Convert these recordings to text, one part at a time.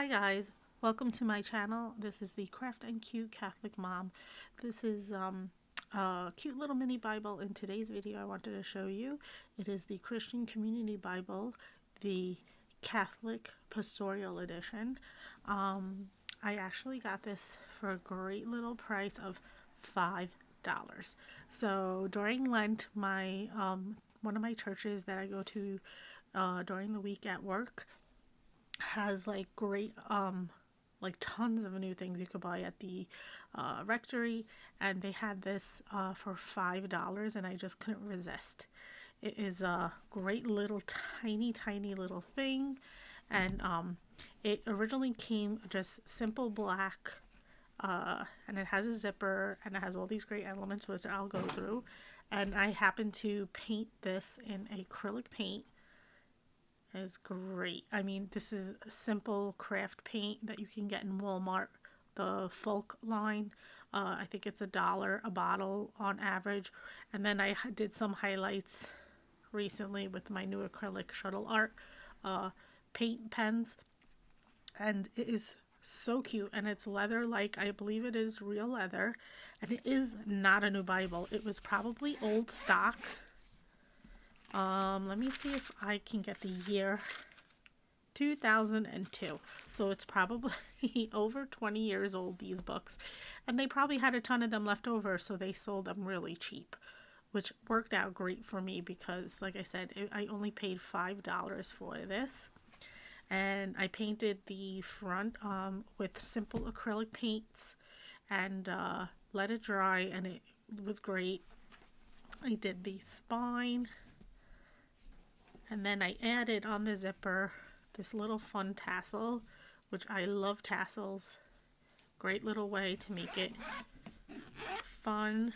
Hi guys, welcome to my channel. This is the Craft and Cute Catholic Mom. This is a cute little mini Bible. In today's video I wanted to show you. It is the Christian Community Bible, the Catholic Pastoral Edition. I actually got this for a great little price of $5. So during Lent, my one of my churches that I go to during the week at work has like great like tons of new things you could buy at the rectory, and they had this for $5 and I just couldn't resist. It is a great little tiny little thing, and it originally came just simple black, and it has a zipper and it has all these great elements which I'll go through, and I happen to paint this in acrylic paint. Is great. I mean, this is a simple craft paint that you can get in Walmart, the Folk line. I think it's $1 a bottle on average. And then I did some highlights recently with my new acrylic shuttle art paint pens, and it is so cute, and it's leather, like I believe it is real leather, and it is not a new Bible. It was probably old stock. Let me see if I can get the year. 2002. So it's probably over 20 years old, these books. And they probably had a ton of them left over, so they sold them really cheap, which worked out great for me because, like I said, I only paid $5 for this. And I painted the front with simple acrylic paints and let it dry, and it was great. I did the spine. And then I added on the zipper this little fun tassel, which I love tassels. Great little way to make it fun.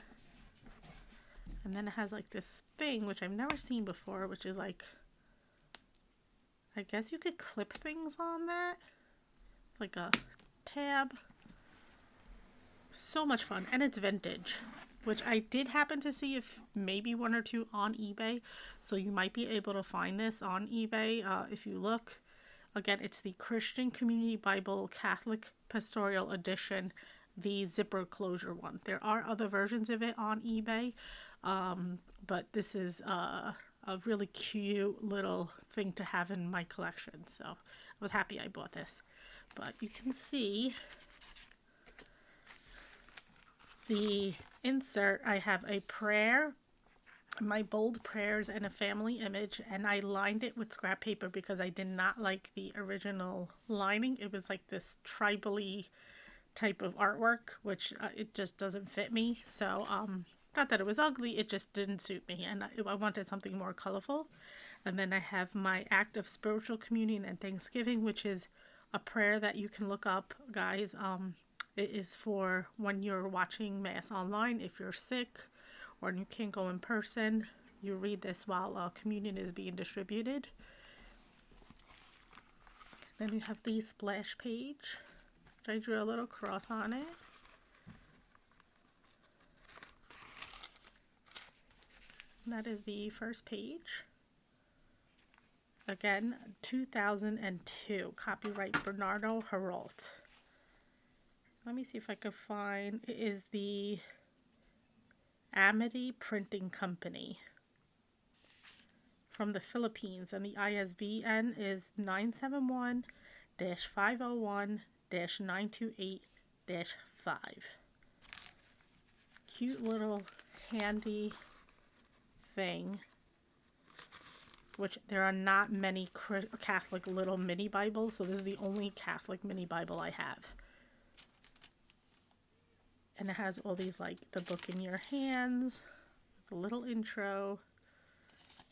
And then it has like this thing, which I've never seen before, which is like, I guess you could clip things on that. It's like a tab. So much fun. And it's vintage, which I did happen to see if maybe one or two on eBay. So you might be able to find this on eBay if you look. Again, it's the Christian Community Bible Catholic Pastoral Edition, the zipper closure one. There are other versions of it on eBay, but this is a really cute little thing to have in my collection. So I was happy I bought this. But you can see the insert. I have a prayer, my bold prayers, and a family image, and I lined it with scrap paper because I did not like the original lining. It was like this tribal-y type of artwork, which it just doesn't fit me. So not that it was ugly, it just didn't suit me, and I wanted something more colorful. And then I have my act of spiritual communion and thanksgiving, which is a prayer that you can look up, guys. It is for when you're watching Mass online. If you're sick or you can't go in person, you read this while communion is being distributed. Then you have the splash page, which I drew a little cross on it. And that is the first page. Again, 2002, copyright Bernardo Heralt. Let me see if I can find, it is the Amity Printing Company from the Philippines, and the ISBN is 971-501-928-5. Cute little handy thing, which there are not many Catholic little mini Bibles, so this is the only Catholic mini Bible I have. And it has all these, like the book in your hands, the little intro.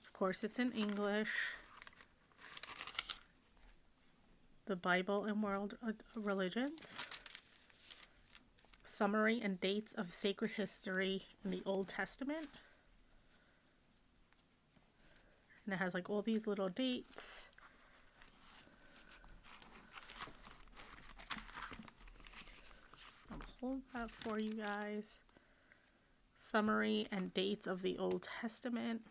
Of course, it's in English. The Bible and World Religions. Summary and dates of sacred history in the Old Testament. And it has like all these little dates. Hold that for you guys. Summary and dates of the Old Testament.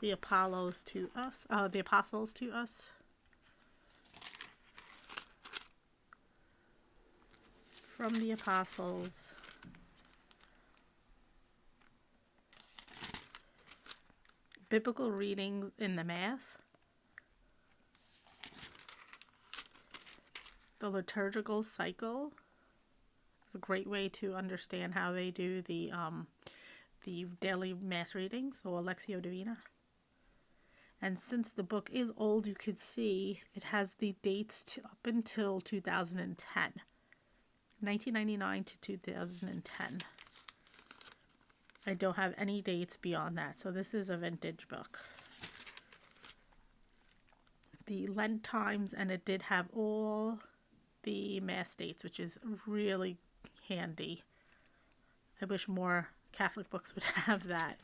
the Apollos to us, the Apostles to us. From the Apostles. Biblical readings in the Mass. The liturgical cycle. It's a great way to understand how they do the daily Mass readings, or Lectio Divina. And since the book is old, you could see it has the dates up until 2010. 1999 to 2010. I don't have any dates beyond that, so this is a vintage book. The Lent times, and it did have all the Mass dates, which is really handy. I wish more Catholic books would have that.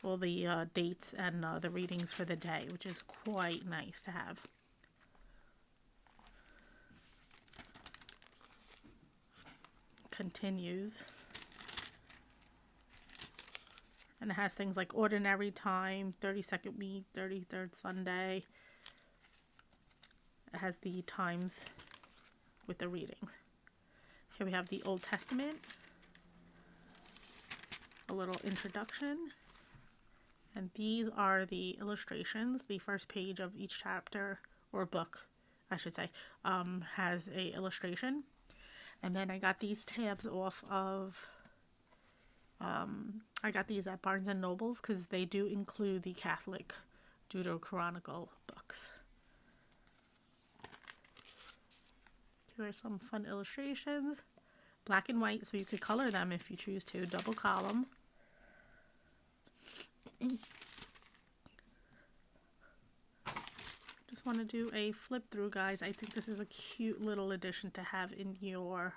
All the dates and the readings for the day, which is quite nice to have. Continues. And it has things like Ordinary Time, 32nd week, 33rd Sunday. It has the times with the readings. Here we have the Old Testament. A little introduction. And these are the illustrations. The first page of each chapter, or book, I should say, has a illustration. And then I got these tabs off of, I got these at Barnes & Noble's because they do include the Catholic Deuterochronicle books. Here are some fun illustrations. Black and white, so you could color them if you choose to. Double column. Just want to do a flip through, guys. I think this is a cute little addition to have in your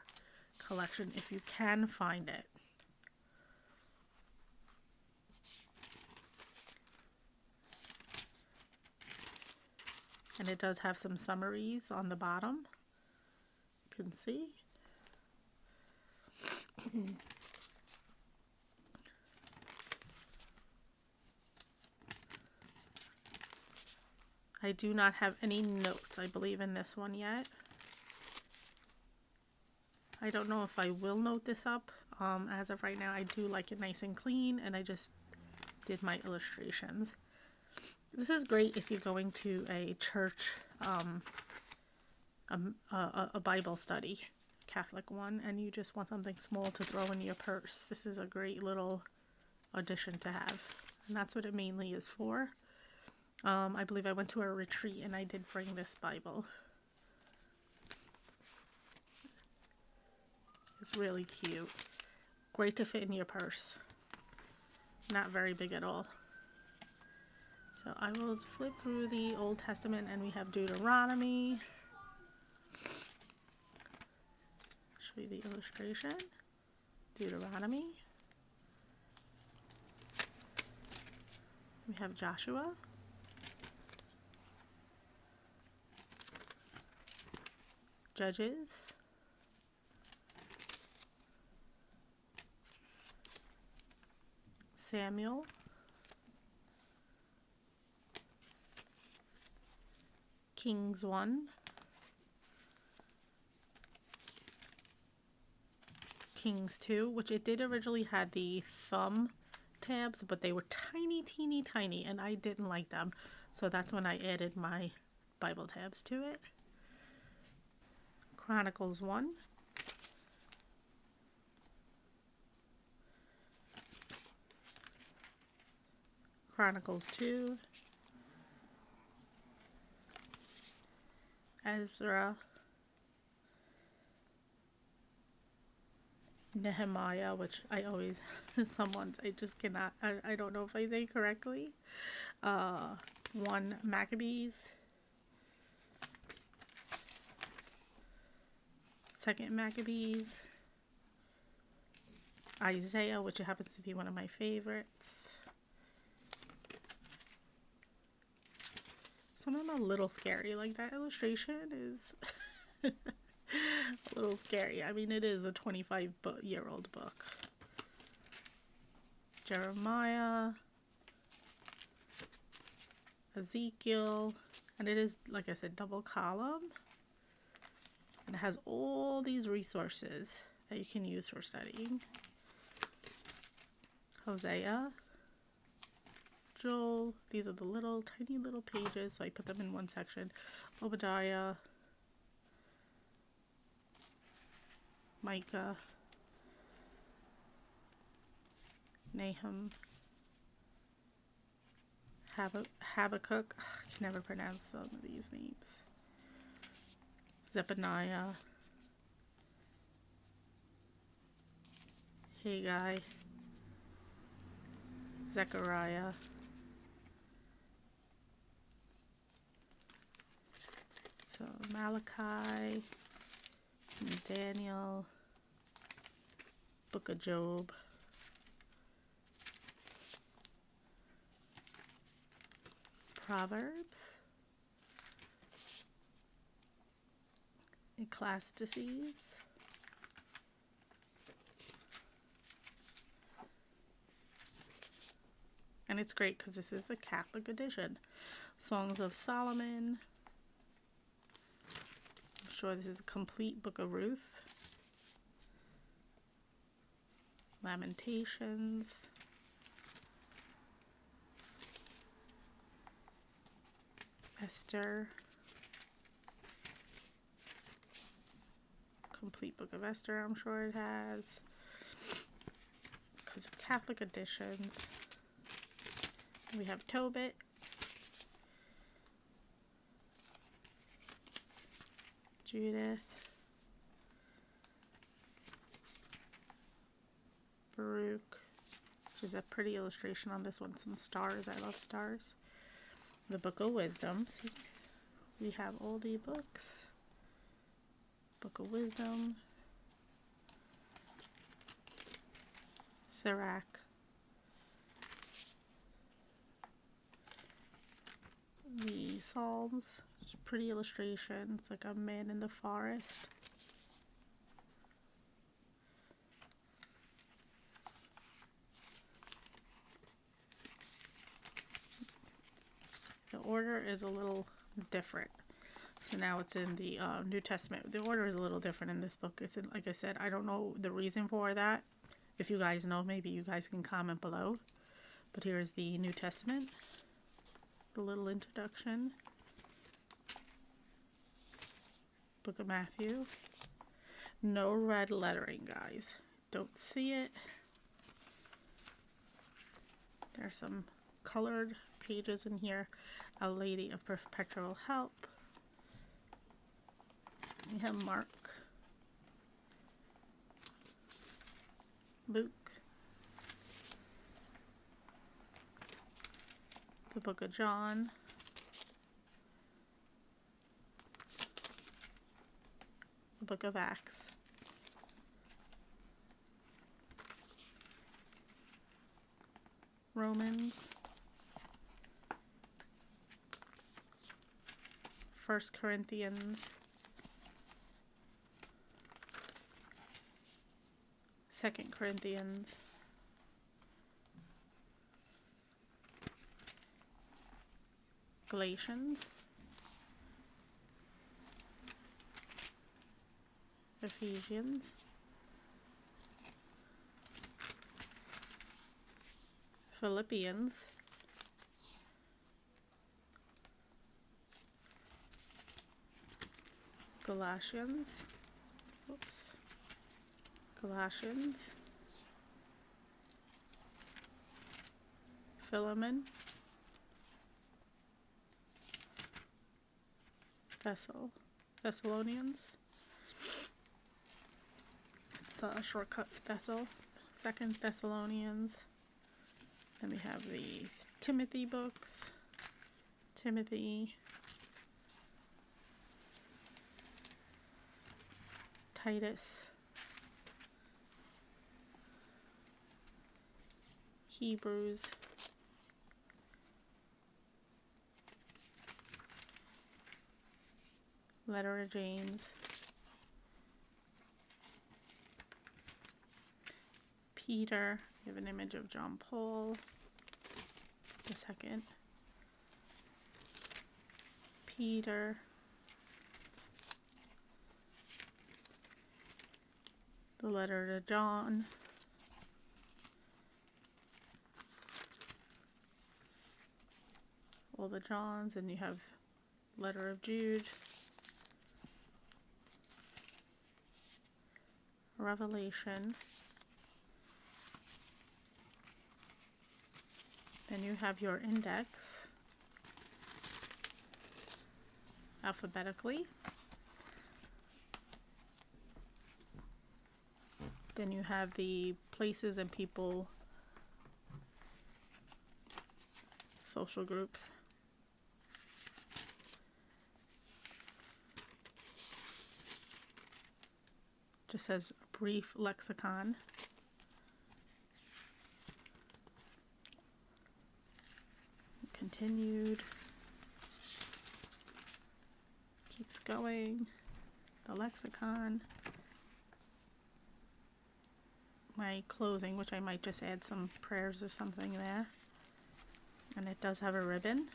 collection if you can find it. And it does have some summaries on the bottom. You can see. I do not have any notes, I believe, in this one yet. I don't know if I will note this up. As of right now, I do like it nice and clean, and I just did my illustrations. This is great if you're going to a church, a Bible study, Catholic one, and you just want something small to throw in your purse. This is a great little addition to have, and that's what it mainly is for. I believe I went to a retreat and I did bring this Bible. It's really cute. Great to fit in your purse. Not very big at all. So I will flip through the Old Testament, and we have Deuteronomy. Show you the illustration. Deuteronomy. We have Joshua. Judges. Samuel. Kings 1. Kings 2, which it did originally had the thumb tabs, but they were tiny, teeny, tiny, and I didn't like them. So that's when I added my Bible tabs to it. Chronicles 1. Chronicles 2. Ezra. Nehemiah, which I always, I just cannot, I don't know if I say correctly. 1 Maccabees. 2 Maccabees. Isaiah, which happens to be one of my favorites. Some of them are a little scary. Like, that illustration is a little scary. I mean, it is a 25-year-old book. Jeremiah. Ezekiel, and it is, like I said, double column, and it has all these resources that you can use for studying. Hosea, Joel, these are the little tiny little pages, so I put them in one section. Obadiah, Micah, Nahum, Habakkuk, I can never pronounce some of these names. Zephaniah, Haggai, Zechariah, so Malachi, Daniel, Book of Job, Proverbs, Ecclesiastes, and it's great because this is a Catholic edition. Songs of Solomon. I'm sure this is a complete Book of Ruth. Lamentations. Esther. Complete Book of Esther, I'm sure it has. Because of Catholic editions. We have Tobit. Judith. Baruch, which is a pretty illustration on this one. Some stars. I love stars. The Book of Wisdom. See, we have all the books. Book of Wisdom. Sirach. The Psalms. It's a pretty illustration. It's like a man in the forest. The order is a little different. So now it's in the New Testament. The order is a little different in this book. It's in, like I said, I don't know the reason for that. If you guys know, maybe you guys can comment below. But here's the New Testament. A little introduction. Book of Matthew. No red lettering, guys. Don't see it. There's some colored pages in here. A Lady of Perpetual Help. We have Mark. Luke. The Book of John. The Book of Acts. Romans. 1 Corinthians. 2 Corinthians. Galatians. Ephesians. Philippians. Galatians. Oops. Colossians. Philemon. Thessalonians. It's a shortcut for Thessal. 2 Thessalonians. Then we have the Timothy books. Timothy. Titus. Hebrews. Letter of James. Peter. We have an image of John Paul II. Peter, the letter to John, all the Johns, and you have letter of Jude, Revelation. Then you have your index alphabetically. Then you have the places and people, social groups. Just says brief lexicon. Continued. Keeps going. The lexicon. My closing, which I might just add some prayers or something there. And it does have a ribbon,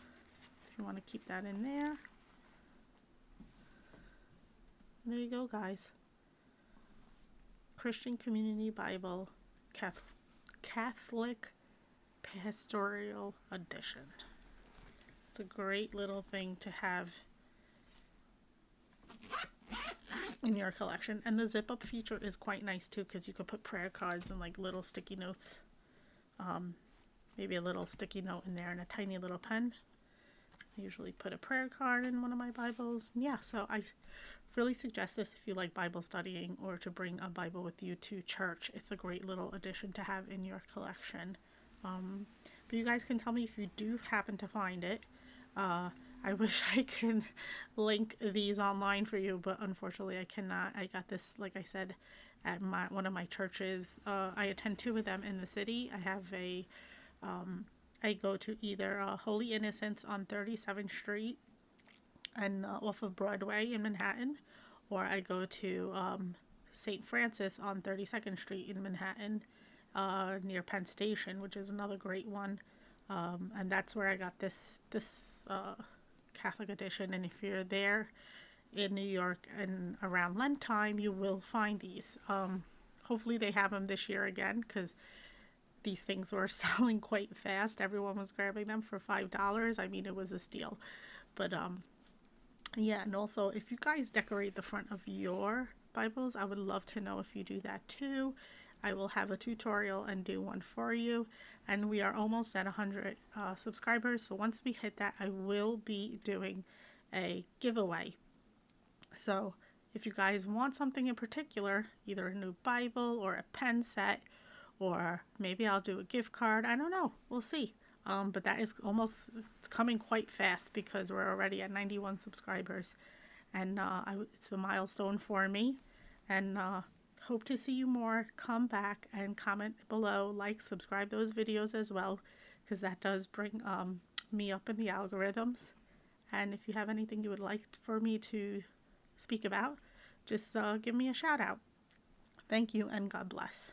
if you want to keep that in there. There you go, guys. Christian Community Bible, Catholic Pastoral Edition. It's a great little thing to have in your collection. And the zip up feature is quite nice too, because you could put prayer cards and like little sticky notes. Maybe a little sticky note in there and a tiny little pen. I usually put a prayer card in one of my Bibles. Yeah, so I really suggest this if you like Bible studying or to bring a Bible with you to church. It's a great little addition to have in your collection. But you guys can tell me if you do happen to find it. I wish I could link these online for you, but unfortunately I cannot. I got this, like I said, at one of my churches. I attend two of them in the city. I have I go to either Holy Innocents on 37th Street and off of Broadway in Manhattan, or I go to St. Francis on 32nd Street in Manhattan, near Penn Station, which is another great one. And that's where I got this Catholic edition. And if you're there in New York and around Lent time, you will find these. Hopefully they have them this year again, because these things were selling quite fast. Everyone was grabbing them for $5. I mean, it was a steal. But yeah, and also if you guys decorate the front of your Bibles, I would love to know if you do that too. I will have a tutorial and do one for you. And we are almost at 100 subscribers. So once we hit that, I will be doing a giveaway. So if you guys want something in particular, either a new Bible or a pen set, or maybe I'll do a gift card. I don't know. We'll see. But that is it's coming quite fast because we're already at 91 subscribers. And it's a milestone for me. And hope to see you more. Come back and comment below. Like, subscribe those videos as well, because that does bring me up in the algorithms. And if you have anything you would like for me to speak about, just give me a shout out. Thank you and God bless.